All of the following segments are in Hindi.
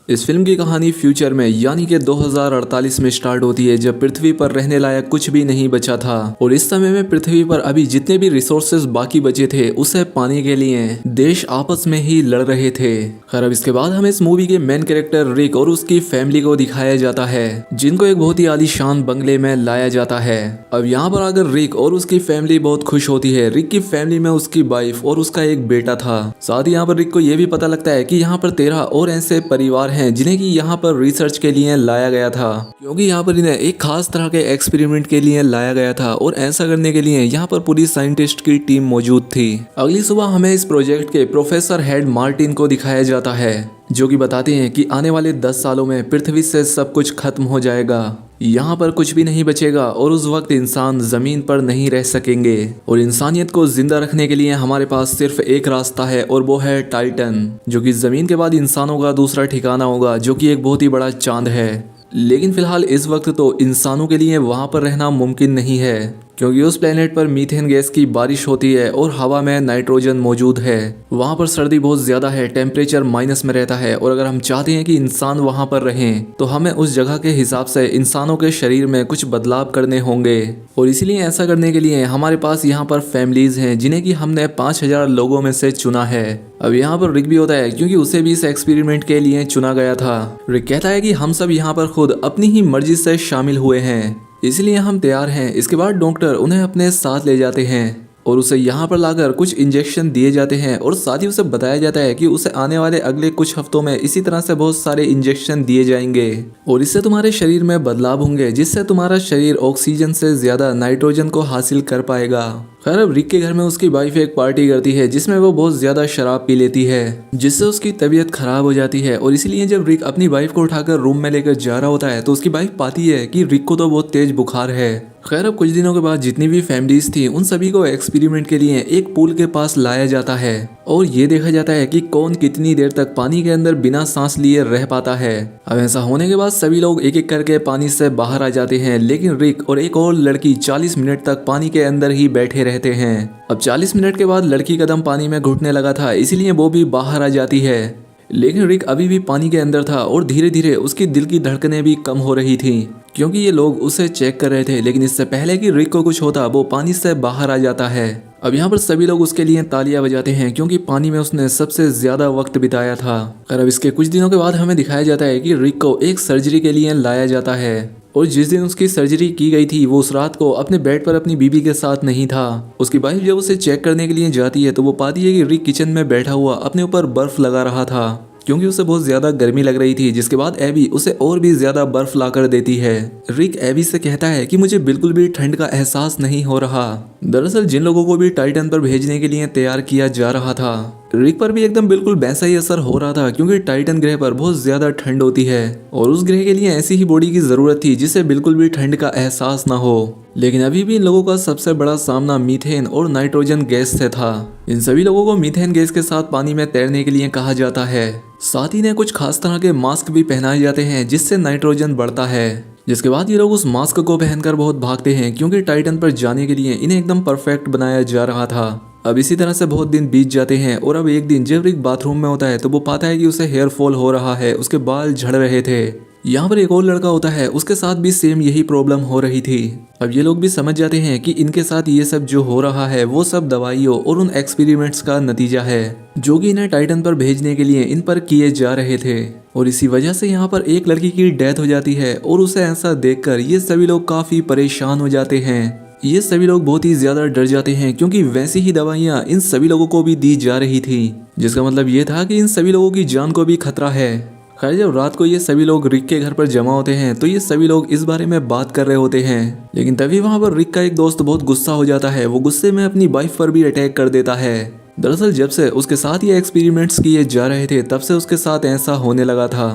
इस फिल्म की कहानी फ्यूचर में यानी कि 2048 में स्टार्ट होती है, जब पृथ्वी पर रहने लायक कुछ भी नहीं बचा था और इस समय में पृथ्वी पर अभी जितने भी रिसोर्सेज बाकी बचे थे उसे पाने के लिए देश आपस में ही लड़ रहे थे। खैर अब इसके बाद हमें इस मूवी के मेन कैरेक्टर रिक और उसकी फैमिली को दिखाया जाता है, जिनको एक बहुत ही आलीशान बंगले में लाया जाता है। अब यहाँ पर आकर रिक और उसकी फैमिली बहुत खुश होती है। रिक की फैमिली में उसकी वाइफ और उसका एक बेटा था। साथ ही यहाँ पर रिक को यह भी पता लगता है कि यहाँ पर 13 और ऐसे परिवार हैं जिन्हें कि यहाँ पर रिसर्च के लिए लाया गया था, क्योंकि यहाँ पर इन्हें एक खास तरह के एक्सपेरिमेंट के लिए लाया गया था और ऐसा करने के लिए यहाँ पर पूरी साइंटिस्ट की टीम मौजूद थी। अगली सुबह हमें इस प्रोजेक्ट के प्रोफेसर हेड मार्टिन को दिखाया जाता है, जो कि बताते हैं कि आने वाले 10 सालों में पृथ्वी से सब कुछ खत्म हो जाएगा, यहाँ पर कुछ भी नहीं बचेगा और उस वक्त इंसान जमीन पर नहीं रह सकेंगे और इंसानियत को जिंदा रखने के लिए हमारे पास सिर्फ एक रास्ता है और वो है टाइटन, जो कि जमीन के बाद इंसानों का दूसरा ठिकाना होगा, जो कि एक बहुत ही बड़ा चांद है। लेकिन फिलहाल इस वक्त तो इंसानों के लिए वहां पर रहना मुमकिन नहीं है, क्योंकि उस प्लेनेट पर मीथेन गैस की बारिश होती है और हवा में नाइट्रोजन मौजूद है। वहां पर सर्दी बहुत ज्यादा है, टेम्परेचर माइनस में रहता है और अगर हम चाहते हैं कि इंसान वहां पर रहें तो हमें उस जगह के हिसाब से इंसानों के शरीर में कुछ बदलाव करने होंगे और इसीलिए ऐसा करने के लिए हमारे पास यहाँ पर फैमिलीज हैं, जिन्हें कि हमने 5000 लोगों में से चुना है। अब यहाँ पर रिक भी होता है, क्योंकि उसे भी इस एक्सपेरिमेंट के लिए चुना गया था। रिक कहता है कि हम सब यहाँ पर खुद अपनी ही मर्जी से शामिल हुए हैं, इसलिए हम तैयार हैं। इसके बाद डॉक्टर उन्हें अपने साथ ले जाते हैं और उसे यहाँ पर लाकर कुछ इंजेक्शन दिए जाते हैं और साथ ही उसे बताया जाता है कि उसे आने वाले अगले कुछ हफ्तों में इसी तरह से बहुत सारे इंजेक्शन दिए जाएंगे और इससे तुम्हारे शरीर में बदलाव होंगे, जिससे तुम्हारा शरीर ऑक्सीजन से ज्यादा नाइट्रोजन को हासिल कर पाएगा। खैर अब रिक के घर में उसकी वाइफ एक पार्टी करती है जिसमें वो बहुत ज्यादा शराब पी लेती है, जिससे उसकी तबीयत खराब हो जाती है और इसीलिए जब रिक अपनी वाइफ को उठाकर रूम में लेकर जा रहा होता है तो उसकी वाइफ पाती है कि रिक को तो बहुत तेज बुखार है। खैर अब कुछ दिनों के बाद जितनी भी फैमिलीज थी उन सभी को एक्सपेरिमेंट के लिए एक पूल के पास लाया जाता है और ये देखा जाता है कि कौन कितनी देर तक पानी के अंदर बिना सांस लिए रह पाता है। अब ऐसा होने के बाद सभी लोग एक एक करके पानी से बाहर आ जाते हैं, लेकिन रिक और एक और लड़की 40 मिनट तक पानी के अंदर ही बैठे रहते हैं। अब 40 मिनट के बाद लड़की कदम पानी में घुटने लगा था, इसीलिए वो भी बाहर आ जाती है, लेकिन रिक अभी भी पानी के अंदर था और धीरे धीरे उसकी दिल की धड़कनें भी कम हो रही थी, क्योंकि ये लोग उसे चेक कर रहे थे। लेकिन इससे पहले कि रिक को कुछ होता वो पानी से बाहर आ जाता है। अब यहाँ पर सभी लोग उसके लिए तालियां बजाते हैं, क्योंकि पानी में उसने सबसे ज्यादा वक्त बिताया था। और अब इसके कुछ दिनों के बाद हमें दिखाया जाता है कि रिक को एक सर्जरी के लिए लाया जाता है और जिस दिन उसकी सर्जरी की गई थी वो उस रात को अपने बेड पर अपनी बीबी के साथ नहीं था। उसकी वाइफ जब उसे चेक करने के लिए जाती है तो वो पाती है कि रिक किचन में बैठा हुआ अपने ऊपर बर्फ लगा रहा था, क्योंकि उसे बहुत ज्यादा गर्मी लग रही थी। जिसके बाद एबी उसे और भी ज्यादा बर्फ लाकर देती है। रिक एबी से कहता है कि मुझे बिल्कुल भी ठंड का एहसास नहीं हो रहा। दरअसल जिन लोगों को भी टाइटन पर भेजने के लिए तैयार किया जा रहा था, रिक पर भी एकदम बिल्कुल वैसा ही असर हो रहा था, क्योंकि टाइटन ग्रह पर बहुत ज्यादा ठंड होती है और उस ग्रह के लिए ऐसी ही बॉडी की जरूरत थी जिसे बिल्कुल भी ठंड का एहसास ना हो। लेकिन अभी भी इन लोगों का सबसे बड़ा सामना मीथेन और नाइट्रोजन गैस से था। इन सभी लोगों को मीथेन गैस के साथ पानी में तैरने के लिए कहा जाता है। साथ ही इन्हें कुछ खास तरह के मास्क भी पहनाए जाते हैं जिससे नाइट्रोजन बढ़ता है। जिसके बाद ये लोग उस मास्क को पहनकर बहुत भागते हैं, क्योंकि टाइटन पर जाने के लिए इन्हें एकदम परफेक्ट बनाया जा रहा था। अब इसी तरह से बहुत दिन बीत जाते हैं और अब एक दिन जब रिक बाथरूम में होता है तो वो पाता है कि उसे हेयर फॉल हो रहा है, उसके बाल झड़ रहे थे। यहाँ पर एक और लड़का होता है, उसके साथ भी सेम यही प्रॉब्लम हो रही थी। अब ये लोग भी समझ जाते हैं कि इनके साथ ये सब जो हो रहा है वो सब दवाइयों और उन एक्सपेरिमेंट्स का नतीजा है, जो कि इन्हें टाइटन पर भेजने के लिए इन पर किए जा रहे थे। और इसी वजह से यहाँ पर एक लड़की की डेथ हो जाती है और उसे ऐसा देखकर ये सभी लोग काफी परेशान हो जाते हैं। ये सभी लोग बहुत ही ज्यादा डर जाते हैं, क्योंकि वैसी ही दवाइयाँ इन सभी लोगों को भी दी जा रही थी, जिसका मतलब ये था कि इन सभी लोगों की जान को भी खतरा है। खैर जब रात को ये सभी लोग रिक के घर पर जमा होते हैं तो ये सभी लोग इस बारे में बात कर रहे होते हैं, लेकिन तभी वहाँ पर रिक का एक दोस्त बहुत गुस्सा हो जाता है। वो गुस्से में अपनी वाइफ पर भी अटैक कर देता है। दरअसल जब से उसके साथ ये एक्सपेरिमेंट्स किए जा रहे थे तब से उसके साथ ऐसा होने लगा था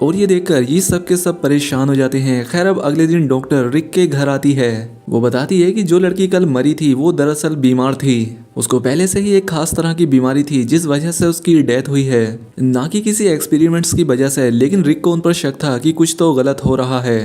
और ये देखकर ये सब के सब परेशान हो जाते हैं। खैर अब अगले दिन डॉक्टर रिक के घर आती है। वो बताती है कि जो लड़की कल मरी थी वो दरअसल बीमार थी। उसको पहले से ही एक खास तरह की बीमारी थी जिस वजह से उसकी डेथ हुई है, ना कि किसी एक्सपेरिमेंट्स की वजह से। लेकिन रिक को उन पर शक था कि कुछ तो गलत हो रहा है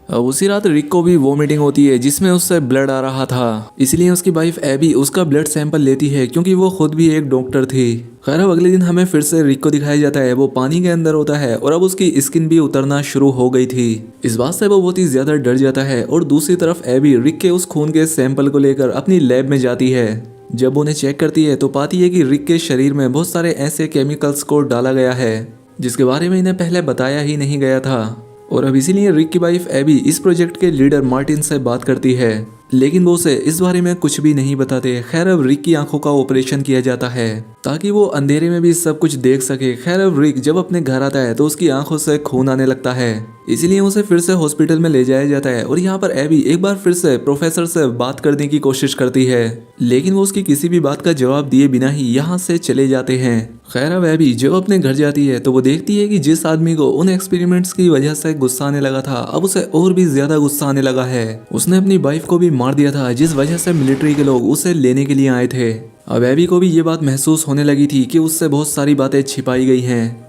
अब उसी रात रिक को भी वो मीटिंग होती है जिसमें उससे ब्लड आ रहा था, इसलिए उसकी वाइफ एबी उसका ब्लड सैंपल लेती है क्योंकि वो खुद भी एक डॉक्टर थी। खैर अब अगले दिन हमें फिर से रिक को दिखाया जाता है, वो पानी के अंदर होता है और अब उसकी स्किन भी उतरना शुरू हो गई थी। इस बात से वो बहुत ही ज्यादा डर जाता है और दूसरी तरफ एबी रिक के उस खून के सैंपल को लेकर अपनी लैब में जाती है। जब उन्हें चेक करती है तो पाती है कि रिक के शरीर में बहुत सारे ऐसे केमिकल्स को डाला गया है जिसके बारे में इन्हें पहले बताया ही नहीं गया था। और अब इसीलिए रिक की वाइफ एबी इस प्रोजेक्ट के लीडर मार्टिन से बात करती है, लेकिन वो उसे इस बारे में कुछ भी नहीं बताते। खैर अब रिक की आंखों का ऑपरेशन किया जाता है ताकि वो अंधेरे में भी सब कुछ देख सके। खैर अब रिक जब अपने घर आता है तो उसकी आंखों से खून आने लगता है, इसीलिए उसे फिर से हॉस्पिटल में ले जाया जाता है। और यहाँ पर एबी एक बार फिर से प्रोफेसर से बात करने की कोशिश करती है, लेकिन वो उसकी किसी भी बात का जवाब दिए बिना ही यहाँ से चले जाते हैं। खैर अब एबी जब अपने घर जाती है तो वो देखती है कि जिस आदमी को उन एक्सपेरिमेंट्स की वजह से गुस्सा आने लगा था, अब उसे और भी ज्यादा गुस्सा आने लगा है। उसने अपनी वाइफ को भी मार दिया था जिस वजह से मिलिट्री के लोग उसे लेने के लिए आए थे। अब एबी को भी ये बात महसूस होने लगी थी कि उससे बहुत सारी बातें छिपाई गई हैं।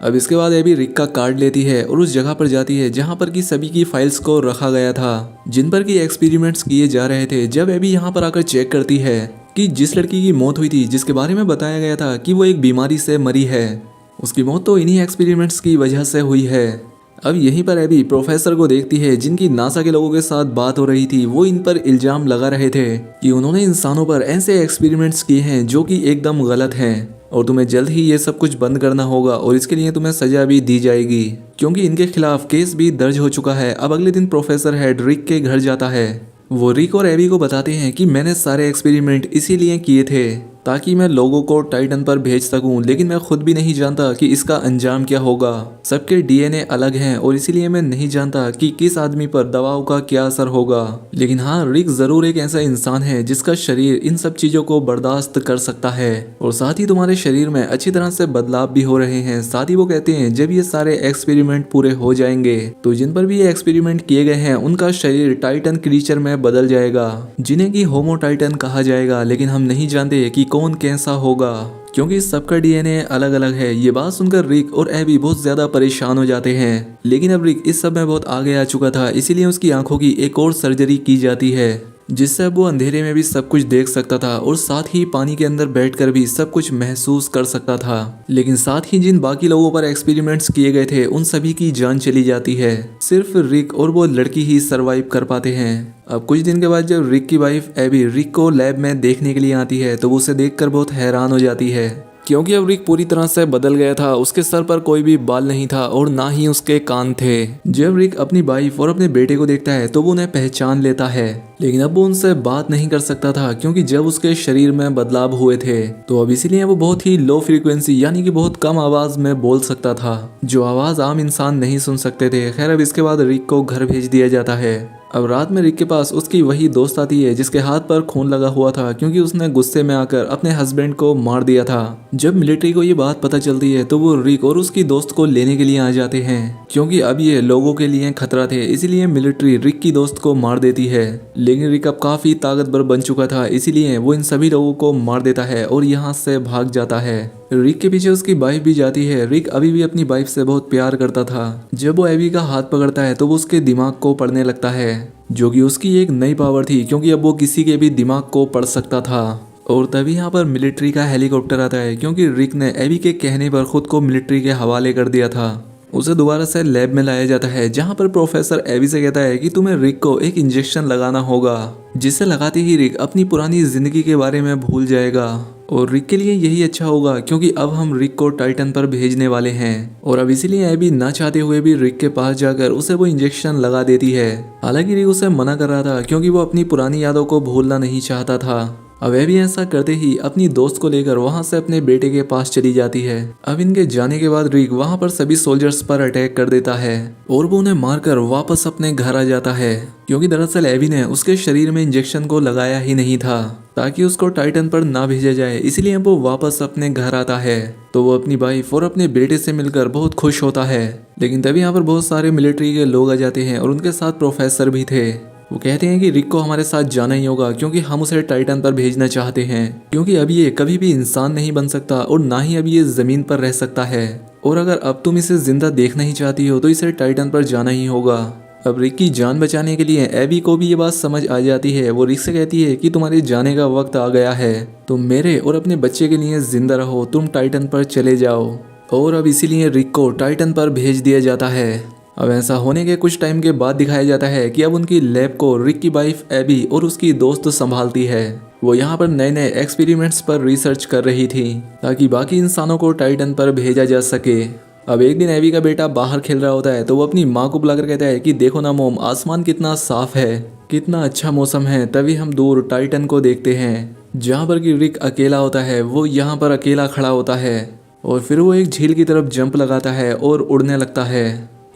अब इसके बाद एबी रिक का कार्ड लेती है और उस जगह पर जाती है जहाँ पर की सभी की फाइल्स को रखा गया था जिन पर की एक्सपेरिमेंट्स किए जा रहे थे। जब एबी यहाँ पर आकर चेक करती है कि जिस लड़की की मौत हुई थी, जिसके बारे में बताया गया था कि वो एक बीमारी से मरी है, उसकी मौत तो इन्हीं एक्सपेरिमेंट्स की वजह से हुई है। अब यहीं पर एबी प्रोफेसर को देखती है जिनकी नासा के लोगों के साथ बात हो रही थी। वो इन पर इल्जाम लगा रहे थे कि उन्होंने इंसानों पर ऐसे एक्सपेरिमेंट्स किए हैं जो कि एकदम गलत हैं और तुम्हें जल्द ही ये सब कुछ बंद करना होगा और इसके लिए तुम्हें सजा भी दी जाएगी क्योंकि इनके खिलाफ केस भी दर्ज हो चुका है। अब अगले दिन प्रोफेसर हेड रिक के घर जाता है। वो रिक और एबी को बताते हैं कि मैंने सारे एक्सपेरिमेंट इसीलिए किए थे ताकि मैं लोगों को टाइटन पर भेज सकूं, लेकिन मैं खुद भी नहीं जानता कि इसका अंजाम क्या होगा। सबके डीएनए अलग हैं और इसीलिए मैं नहीं जानता कि किस आदमी पर दवाओं का क्या असर होगा। लेकिन हाँ, रिक जरूर एक ऐसा इंसान है जिसका शरीर इन सब चीजों को बर्दाश्त कर सकता है और साथ ही तुम्हारे शरीर में अच्छी तरह से बदलाव भी हो रहे हैं। साथ ही वो कहते हैं जब ये सारे एक्सपेरिमेंट पूरे हो जाएंगे तो जिन पर भी ये एक्सपेरिमेंट किए गए हैं उनका शरीर टाइटन क्रीचर में बदल जाएगा जिन्हें की होमो टाइटन कहा जाएगा। लेकिन हम नहीं जानते कि कौन कैसा होगा क्योंकि सबका डीएनए अलग अलग है। ये बात सुनकर रिक और एबी बहुत ज्यादा परेशान हो जाते हैं, लेकिन अब रिक इस सब में बहुत आगे आ चुका था, इसीलिए उसकी आंखों की एक और सर्जरी की जाती है जिससे अब वो अंधेरे में भी सब कुछ देख सकता था और साथ ही पानी के अंदर बैठकर भी सब कुछ महसूस कर सकता था। लेकिन साथ ही जिन बाकी लोगों पर एक्सपेरिमेंट्स किए गए थे उन सभी की जान चली जाती है, सिर्फ रिक और वो लड़की ही सरवाइव कर पाते हैं। अब कुछ दिन के बाद जब रिक की वाइफ एबी रिक को लैब में देखने के लिए आती है तो वो उसे देखकर बहुत हैरान हो जाती है क्योंकि अब रिक पूरी तरह से बदल गया था। उसके सर पर कोई भी बाल नहीं था और ना ही उसके कान थे। जब रिक अपनी वाइफ और अपने बेटे को देखता है तो वो उन्हें पहचान लेता है, लेकिन अब वो उनसे बात नहीं कर सकता था क्योंकि जब उसके शरीर में बदलाव हुए थे तो अब इसीलिए वो बहुत ही लो फ्रीक्वेंसी यानी कि बहुत कम आवाज में बोल सकता था, जो आवाज आम इंसान नहीं सुन सकते थे। खैर अब इसके बाद रिक को घर भेज दिया जाता है। अब रात में रिक के पास उसकी वही दोस्त आती है जिसके हाथ पर खून लगा हुआ था क्योंकि उसने गुस्से में आकर अपने हस्बैंड को मार दिया था। जब मिलिट्री को ये बात पता चलती है तो वो रिक और उसकी दोस्त को लेने के लिए आ जाते हैं क्योंकि अब ये लोगों के लिए खतरा थे, इसीलिए मिलिट्री रिक की दोस्त को मार देती है। लेकिन रिक अब काफी ताकतवर बन चुका था, इसीलिए वो इन सभी लोगों को मार देता है और यहाँ से भाग जाता है। रिक के पीछे उसकी वाइफ भी जाती है। रिक अभी भी अपनी वाइफ से बहुत प्यार करता था। जब वो एबी का हाथ पकड़ता है तो वो उसके दिमाग को पढ़ने लगता है, जो कि उसकी एक नई पावर थी क्योंकि अब वो किसी के भी दिमाग को पढ़ सकता था। और तभी यहाँ पर मिलिट्री का हेलीकॉप्टर आता है क्योंकि रिक ने एबी के कहने पर खुद को मिलिट्री के हवाले कर दिया था। उसे दोबारा से लैब में लाया जाता है जहाँ पर प्रोफेसर एबी से कहता है कि तुम्हें रिक को एक इंजेक्शन लगाना होगा जिसे लगाते ही रिक अपनी पुरानी जिंदगी के बारे में भूल जाएगा और रिक के लिए यही अच्छा होगा क्योंकि अब हम रिक को टाइटन पर भेजने वाले हैं। और अब इसीलिए एबी ना चाहते हुए भी रिक के पास जाकर उसे वो इंजेक्शन लगा देती है। हालांकि रिक उसे मना कर रहा था क्योंकि वो अपनी पुरानी यादों को भूलना नहीं चाहता था। अब एबी ऐसा करते ही अपनी दोस्त को लेकर वहां से अपने बेटे के पास चली जाती है। अब इनके जाने के बाद रिक वहां पर सभी सोल्जर्स पर अटैक कर देता है और वो उन्हें मारकर वापस अपने घर आ जाता है क्योंकि दरअसल एबी ने उसके शरीर में इंजेक्शन को लगाया ही नहीं था ताकि उसको टाइटन पर ना भेजा जाए, इसलिए वो वापस अपने घर आता है। तो वो अपनी वाइफ और अपने बेटे से मिलकर बहुत खुश होता है। लेकिन तभी यहाँ पर बहुत सारे मिलिट्री के लोग आ जाते हैं और उनके साथ प्रोफेसर भी थे। वो कहते हैं कि रिक को हमारे साथ जाना ही होगा क्योंकि हम उसे टाइटन पर भेजना चाहते हैं क्योंकि अब ये कभी भी इंसान नहीं बन सकता और ना ही अब ये जमीन पर रह सकता है और अगर अब तुम इसे जिंदा देखना ही चाहती हो तो इसे टाइटन पर जाना ही होगा। अब रिक की जान बचाने के लिए एबी को भी ये बात समझ आ जाती है। वो रिक से कहती है कि तुम्हारे जाने का वक्त आ गया है, तुम मेरे और अपने बच्चे के लिए जिंदा रहो, तुम टाइटन पर चले जाओ। और अब इसीलिए रिक को टाइटन पर भेज दिया जाता है। अब ऐसा होने के कुछ टाइम के बाद दिखाया जाता है कि अब उनकी लैब को रिक की वाइफ एबी और उसकी दोस्त संभालती है। वो यहाँ पर नए नए एक्सपेरिमेंट्स पर रिसर्च कर रही थी ताकि बाकी इंसानों को टाइटन पर भेजा जा सके। अब एक दिन एबी का बेटा बाहर खेल रहा होता है तो वो अपनी माँ को बुलाकर कहता है कि देखो ना मोम, आसमान कितना साफ है, कितना अच्छा मौसम है। तभी हम दूर टाइटन को देखते हैं जहाँ पर कि रिक अकेला होता है। वो यहाँ पर अकेला खड़ा होता है और फिर वो एक झील की तरफ जंप लगाता है और उड़ने लगता है।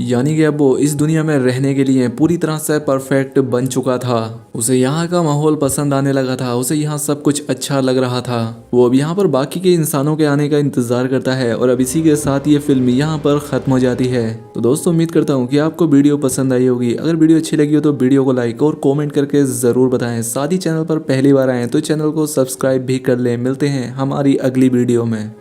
यानी कि अब वो इस दुनिया में रहने के लिए पूरी तरह से परफेक्ट बन चुका था। उसे यहाँ का माहौल पसंद आने लगा था, उसे यहाँ सब कुछ अच्छा लग रहा था। वो अब यहाँ पर बाकी के इंसानों के आने का इंतजार करता है। और अब इसी के साथ ये फिल्म यहाँ पर खत्म हो जाती है। तो दोस्तों उम्मीद करता हूँ कि आपको वीडियो पसंद आई होगी। अगर वीडियो अच्छी लगी हो तो वीडियो को लाइक और कॉमेंट करके जरूर बताएं। साथ ही चैनल पर पहली बार आए तो चैनल को सब्सक्राइब भी कर लें। मिलते हैं हमारी अगली वीडियो में।